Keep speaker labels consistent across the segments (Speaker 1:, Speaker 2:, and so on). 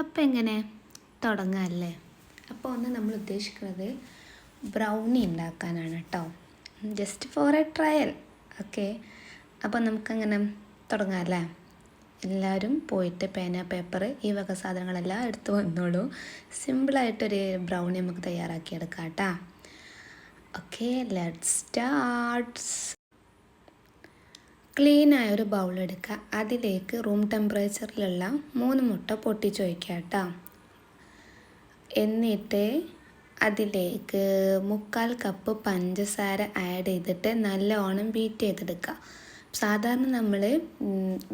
Speaker 1: അപ്പോൾ എങ്ങനെ തുടങ്ങാമല്ലേ? അപ്പോൾ ഒന്ന് നമ്മൾ ഉദ്ദേശിക്കുന്നത് ബ്രൗണി ഉണ്ടാക്കാനാണ് കേട്ടോ. Just for A trial. Okay, അപ്പോൾ നമുക്കങ്ങനെ തുടങ്ങാമല്ലേ? എല്ലാവരും പോയിട്ട് പേന, പേപ്പർ, ഈ വക സാധനങ്ങളെല്ലാം എടുത്ത് വന്നോളൂ. സിമ്പിളായിട്ടൊരു ബ്രൗണി നമുക്ക് തയ്യാറാക്കിയെടുക്കാം കേട്ടോ. Okay, let's starts. ക്ലീനായ ഒരു ബൗൾ എടുക്കുക. അതിലേക്ക് റൂം ടെമ്പറേച്ചറിലുള്ള 3 മുട്ട പൊട്ടിച്ച് വയ്ക്കുക കേട്ടോ. എന്നിട്ട് അതിലേക്ക് 1/4 കപ്പ് പഞ്ചസാര ആഡ് ചെയ്തിട്ട് നല്ലോണം ബീറ്റ് ചെയ്തെടുക്കുക. സാധാരണ നമ്മൾ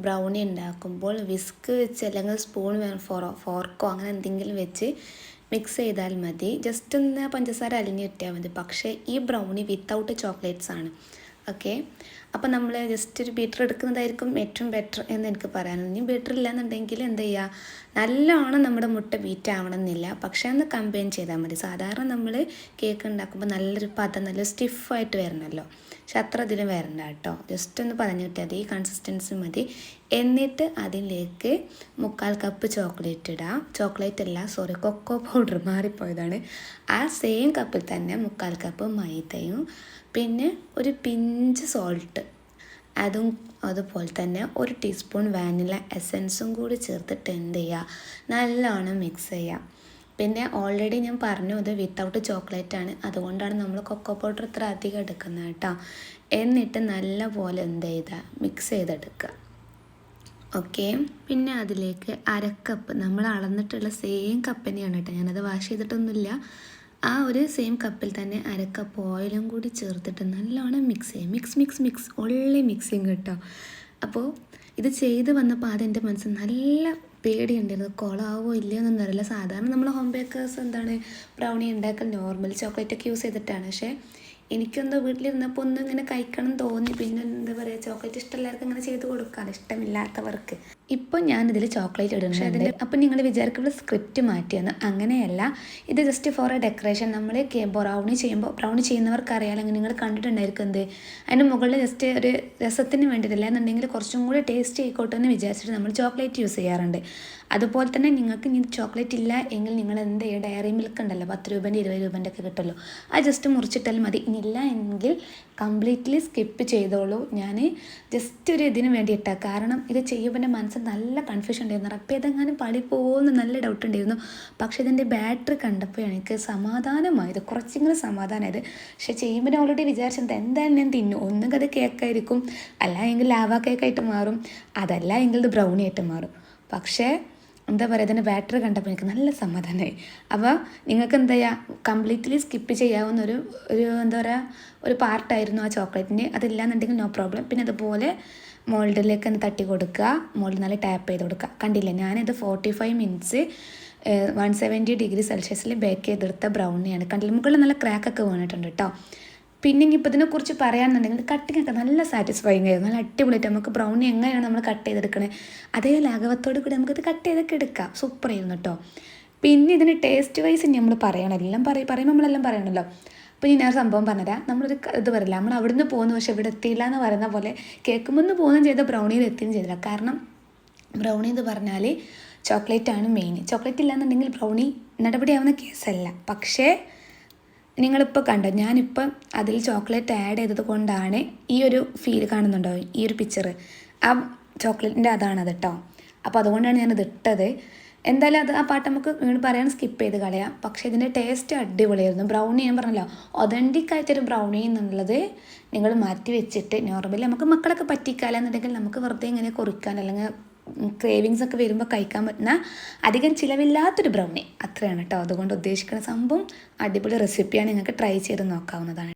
Speaker 1: ബ്രൗണി ഉണ്ടാക്കുമ്പോൾ വിസ്ക് വെച്ച് അല്ലെങ്കിൽ സ്പൂൺ ഫോർക്കോ അങ്ങനെ എന്തെങ്കിലും വെച്ച് മിക്സ് ചെയ്താൽ മതി. ജസ്റ്റ് ഒന്ന് പഞ്ചസാര അലിഞ്ഞ് കിട്ടിയാൽ മതി. പക്ഷേ ഈ ബ്രൗണി വിത്തൗട്ട് ചോക്ലേറ്റ്സ് ആണ്. ഓക്കെ, അപ്പോൾ നമ്മൾ ജസ്റ്റ് ഒരു ബീറ്റർ എടുക്കുന്നതായിരിക്കും ഏറ്റവും ബെറ്റർ എന്ന് എനിക്ക് പറയാനുണ്ട്. ഇനി ബീറ്റർ ഇല്ലയെന്നുണ്ടെങ്കിൽ എന്ത് ചെയ്യുക, നല്ലോണം നമ്മുടെ മുട്ട ബീറ്റ് ആവണമെന്നില്ല, പക്ഷേ ഒന്ന് കമ്പൈൻ ചെയ്താൽ മതി. സാധാരണ നമ്മൾ കേക്ക് ഉണ്ടാക്കുമ്പോൾ നല്ലൊരു പതം, നല്ല സ്റ്റിഫായിട്ട് വരണമല്ലോ, പക്ഷെ അത്ര അതിലും വരണ്ട കേട്ടോ. ജസ്റ്റ് ഒന്ന് പറഞ്ഞു കിട്ടിയാൽ മതി, ഈ കൺസിസ്റ്റൻസി മതി. എന്നിട്ട് അതിലേക്ക് 1/4 കപ്പ് ചോക്ലേറ്റ് ഇടാം. ചോക്ലേറ്റ് അല്ല, സോറി, കൊക്കോ പൗഡർ, മാറിപ്പോയതാണ്. ആ സെയിം കപ്പിൽ തന്നെ 1/4 കപ്പ് മൈദയും പിന്നെ ഒരു പിഞ്ച് സോൾട്ട്, അതുപോലെ തന്നെ 1 ടീസ്പൂൺ വാനില എസൻസും കൂടി ചേർത്തിട്ട് എന്ത് ചെയ്യുക, നല്ലോണം മിക്സ് ചെയ്യുക. പിന്നെ ഓൾറെഡി ഞാൻ പറഞ്ഞു ഇത് വിത്തൗട്ട് ചോക്ലേറ്റ് ആണ്, അതുകൊണ്ടാണ് നമ്മൾ കൊക്കോ പൗഡർ ഇത്ര അധികം എടുക്കുന്നത് കേട്ടോ. എന്നിട്ട് നല്ല പോലെ എന്ത് ചെയ്താൽ മിക്സ് ചെയ്തെടുക്കുക. ഓക്കെ, പിന്നെ അതിലേക്ക് 1/2 കപ്പ് നമ്മൾ അളന്നിട്ടുള്ള സെയിം കപ്പ് തന്നെയാണ് കേട്ടോ, ഞാനത് വാഷ് ചെയ്തിട്ടൊന്നുമില്ല. ആ ഒരു സെയിം കപ്പിൽ തന്നെ 1/2 കപ്പ് ഓയിലും കൂടി ചേർത്തിട്ട് നല്ലോണം മിക്സ് ചെയ്യും. മിക്സ് ഓൺലി മിക്സിങ് കേട്ടോ. അപ്പോൾ ഇത് ചെയ്ത് വന്നപ്പോൾ അതെൻ്റെ മനസ്സിൽ നല്ല പേടിയുണ്ടായിരുന്നു, കുളമാവോ ഇല്ലയോ എന്നൊന്നും അറിയില്ല. സാധാരണ നമ്മൾ ഹോം ബേക്കേഴ്സ് എന്താണ് ബ്രൗണി ഉണ്ടാക്കൽ നോർമൽ ചോക്ലേറ്റൊക്കെ യൂസ് ചെയ്തിട്ടാണ്. പക്ഷേ എനിക്കെന്തോ വീട്ടിലിരുന്നപ്പോൾ ഒന്നും ഇങ്ങനെ കഴിക്കണം തോന്നി. പിന്നെ എന്താ പറയുക, ചോക്ലേറ്റ് ഇഷ്ടമുള്ളവർക്ക് ഇങ്ങനെ ചെയ്ത് കൊടുക്കാം, ഇഷ്ടമില്ലാത്തവർക്ക്. ഇപ്പോൾ ഞാനിതിൽ ചോക്ലേറ്റ് ഇടുന്നുണ്ട്. അപ്പോൾ നിങ്ങൾ വിചാരിക്കുമ്പോൾ സ്ക്രിപ്റ്റ് മാറ്റിയെന്ന്. അങ്ങനെയല്ല, ഇത് ജസ്റ്റ് ഫോർ എ ഡെക്കറേഷൻ. നമ്മൾ ബ്രൗണി ചെയ്യുന്നവർക്ക് അറിയാം, അല്ലെങ്കിൽ നിങ്ങൾ കണ്ടിട്ടുണ്ടായിരിക്കും എന്ത്, അതിൻ്റെ മുകളിൽ ജസ്റ്റ് ഒരു രസത്തിന് വേണ്ടിയിട്ടില്ല എന്നുണ്ടെങ്കിൽ കുറച്ചും കൂടി ടേസ്റ്റ് ആയിക്കോട്ടെ എന്ന് വിചാരിച്ചിട്ട് നമ്മൾ ചോക്ലേറ്റ് യൂസ് ചെയ്യാറുണ്ട്. അതുപോലെ തന്നെ നിങ്ങൾക്ക് ഇനി ചോക്ലേറ്റ് ഇല്ല എങ്കിൽ നിങ്ങൾ എന്ത് ചെയ്യുക, ഡയറി മിൽക്ക് ഉണ്ടല്ലോ, 10 രൂപേൻ്റെ 20 രൂപേൻ്റെ ഒക്കെ കിട്ടുമല്ലോ, അത് ജസ്റ്റ് മുറിച്ചിട്ടാൽ മതി. ഇനിയില്ല എങ്കിൽ കംപ്ലീറ്റ്ലി സ്കിപ്പ് ചെയ്തോളൂ. ഞാൻ ജസ്റ്റ് ഒരു ഇതിന് വേണ്ടിയിട്ടാണ്, കാരണം ഇത് ചെയ്യുമ്പോൾ എൻ്റെ മനസ്സിൽ നല്ല കൺഫ്യൂഷൻ ഉണ്ടായിരുന്നു. അപ്പോൾ ഇതെങ്ങാനും പടി പോകുമെന്ന് നല്ല ഡൗട്ട് ഉണ്ടായിരുന്നു. പക്ഷേ ഇതിൻ്റെ ബാറ്ററി കണ്ടപ്പോൾ എനിക്ക് സമാധാനമായത്, കുറച്ചെങ്കിലും സമാധാനമായത്. പക്ഷേ ചെയ്യുമ്പോൾ ഓൾറെഡി വിചാരിച്ചത് എന്തായാലും ഞാൻ തിന്നു, ഒന്നുകിൽ അത് കേക്കായിരിക്കും, അല്ല എങ്കിൽ ലാവ കേക്കായിട്ട് മാറും, അതല്ല എങ്കിൽ ഇത് ബ്രൗണി ആയിട്ട് മാറും. പക്ഷേ എന്താ പറയുക, ഇതിൻ്റെ ബാറ്ററി കണ്ടപ്പോൾ എനിക്ക് നല്ല സമാധാനമായി. അപ്പോൾ നിങ്ങൾക്ക് എന്താ ചെയ്യുക, കംപ്ലീറ്റ്ലി സ്കിപ്പ് ചെയ്യാവുന്ന ഒരു എന്താ പറയുക ഒരു പാർട്ടായിരുന്നു ആ ചോക്ലേറ്റിൻ്റെ. അതില്ലാന്നുണ്ടെങ്കിൽ നോ പ്രോബ്ലം. പിന്നെ അതുപോലെ മോൾഡിലേക്ക് ഒന്ന് തട്ടി കൊടുക്കുക, മോൾഡ് നല്ല ടാപ്പ് ചെയ്ത് കൊടുക്കുക. കണ്ടില്ലേ, ഞാനിത് 45 മിനിറ്റ്സ് 170 ഡിഗ്രി സെൽഷ്യസിൽ ബേക്ക് ചെയ്തെടുത്ത ബ്രൗണിയാണ്. കണ്ടില്ല, മുകളിൽ നല്ല ക്രാക്കൊക്കെ വീണിട്ടുണ്ട് കേട്ടോ. പിന്നെ ഇനിയിപ്പോൾ ഇതിനെക്കുറിച്ച് പറയുകയാണെന്നുണ്ടെങ്കിൽ കട്ടിങ് ഒക്കെ നല്ല സാറ്റിസ്ഫൈങ് ആയിരുന്നു, നല്ല അടിപൊളിയായിട്ട്. നമുക്ക് ബ്രൗണി എങ്ങനെയാണ് നമ്മൾ കട്ട് ചെയ്തെടുക്കണേ അതേ ലാഘവത്തോട് കൂടി നമുക്കിത് കട്ട് ചെയ്തൊക്കെ എടുക്കാം. സൂപ്പറായിരുന്നു കേട്ടോ. പിന്നെ ഇതിന് ടേസ്റ്റ് വൈസ് നമ്മൾ പറയണം, എല്ലാം പറയുമ്പോൾ നമ്മളെല്ലാം പറയണമല്ലോ. അപ്പോൾ ഞാൻ സംഭവം പറഞ്ഞുതരാം. നമ്മളൊരു ഇത് പറയില്ല, നമ്മൾ അവിടുന്ന് പോകുന്നു പക്ഷെ ഇവിടെ എത്തിയില്ല എന്ന് പറയുന്ന പോലെ കേൾക്കുമ്പോൾ പോകുന്നതും ചെയ്ത ബ്രൗണിയിൽ എത്തുകയും ചെയ്തില്ല. കാരണം ബ്രൗണി എന്ന് പറഞ്ഞാൽ ചോക്ലേറ്റാണ് മെയിൻ. ചോക്ലേറ്റ് ഇല്ലയെന്നുണ്ടെങ്കിൽ ബ്രൗണി നടപടിയാവുന്ന കേസല്ല. പക്ഷേ നിങ്ങളിപ്പോൾ കണ്ടോ, ഞാനിപ്പം അതിൽ ചോക്ലേറ്റ് ആഡ് ചെയ്തത് കൊണ്ടാണ് ഈ ഒരു ഫീൽ കാണുന്നുണ്ടോ, ഈ ഒരു പിക്ചർ ആ ചോക്ലേറ്റിൻ്റെ അതാണത് കേട്ടോ. അപ്പോൾ അതുകൊണ്ടാണ് ഞാനത് ഇട്ടത്. എന്തായാലും അത് ആ പാട്ട് നമുക്ക് വീണ്ടും പറയാൻ സ്കിപ്പ് ചെയ്ത് കളയാം. പക്ഷേ ഇതിൻ്റെ ടേസ്റ്റ് അടിപൊളിയായിരുന്നു. ബ്രൗണി ഞാൻ പറഞ്ഞല്ലോ, ഒതൻറ്റിക് ആയിട്ടൊരു ബ്രൗണി എന്നുള്ളത് നിങ്ങൾ മാറ്റി വെച്ചിട്ട് നോർമലി നമുക്ക് മക്കളൊക്കെ പറ്റിക്കാലെന്നുണ്ടെങ്കിൽ നമുക്ക് വെറുതെ ഇങ്ങനെ കുറിക്കാൻ അല്ലെങ്കിൽ ക്രേവിങ്സ് ഒക്കെ വരുമ്പോൾ കഴിക്കാൻ പറ്റുന്ന അധികം ചിലവില്ലാത്തൊരു ബ്രൗണി അത്രയാണ് കേട്ടോ. അതുകൊണ്ട് ഉദ്ദേശിക്കുന്ന സംഭവം അടിപൊളി റെസിപ്പിയാണ്, നിങ്ങൾക്ക് ട്രൈ ചെയ്ത് നോക്കാവുന്നതാണ്.